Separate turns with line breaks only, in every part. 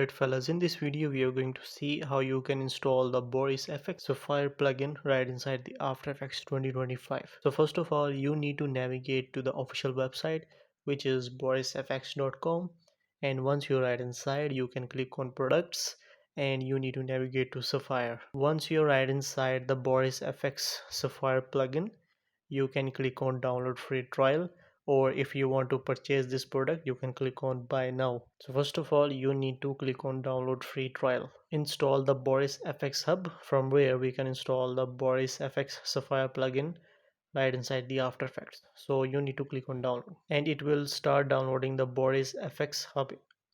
Alright fellas, in this video we are going to see how you can install the Boris FX Sapphire plugin right inside the After Effects 2025. So first of all, you need to navigate to the official website, which is borisfx.com, and once you're right inside, you can click on products and you need to navigate to Sapphire. Once you're right inside the Boris FX Sapphire plugin, you can click on download free trial, or if you want to purchase this product you can click on buy now. So first of all, you need to click on download free trial. Install the Boris FX hub, from where we can install the Boris FX Sapphire plugin right inside the After Effects. So you need to click on download and it will start downloading the Boris FX hub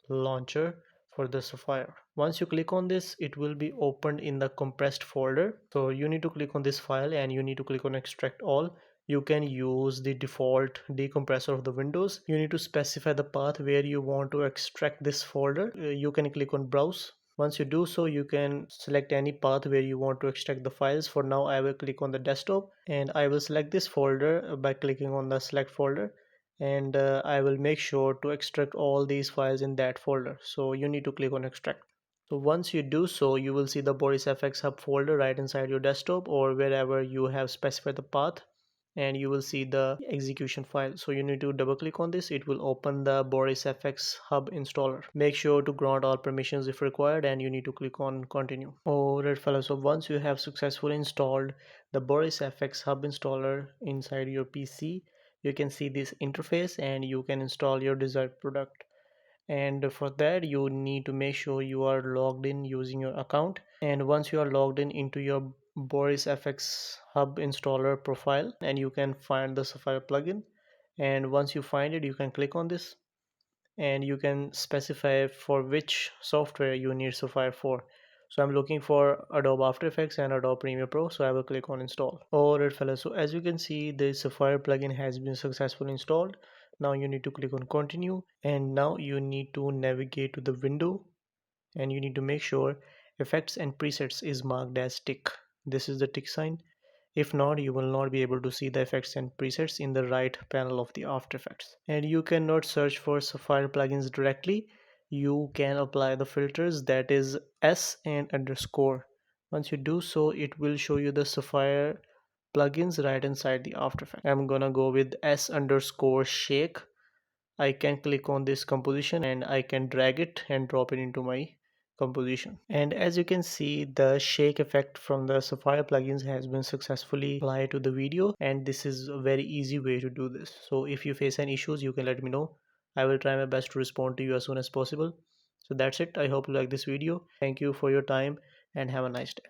launcher for the Sapphire. Once you click on this, it will be opened in the compressed folder. So you need to click on this file and you need to click on extract all. You can use the default decompressor of the Windows. You need to specify the path where you want to extract this folder. You can click on browse. Once you do so, you can select any path where you want to extract the files. For now, I will click on the desktop and I will select this folder by clicking on the select folder, and I will make sure to extract all these files in that folder. So you need to click on extract. So once you do so, you will see the Boris FX hub folder right inside your desktop or wherever you have specified the path, and you will see the execution file. So you need to double click on this. It will open the Boris FX hub installer. Make sure to grant all permissions if required, and you need to click on continue. Alright fellas, so once you have successfully installed the Boris FX hub installer inside your PC, you can see this interface and you can install your desired product. And for that, you need to make sure you are logged in using your account. And once you are logged in into your Boris FX hub installer profile, and you can find the Sapphire plugin, and once you find it, you can click on this and you can specify for which software you need Sapphire for. So I'm looking for Adobe After Effects and Adobe Premiere Pro, so I will click on install. Alright fellas, so as you can see, the Sapphire plugin has been successfully installed. Now you need to click on continue, and now you need to navigate to the window and you need to make sure effects and presets is marked as tick. This is the tick sign. If not, you will not be able to see the effects and presets in the right panel of the After Effects. And you cannot search for Sapphire plugins directly. You can apply the filters, that is S and underscore. Once you do so, it will show you the Sapphire plugins right inside the After Effects. I'm gonna go with S underscore shake. I can click on this composition and I can drag it and drop it into my composition. And as you can see, the shake effect from the Sapphire plugins has been successfully applied to the video, and this is a very easy way to do this. So if you face any issues, you can let me know. I will try my best to respond to you as soon as possible. So that's it. I hope you like this video. Thank you for your time and have a nice day.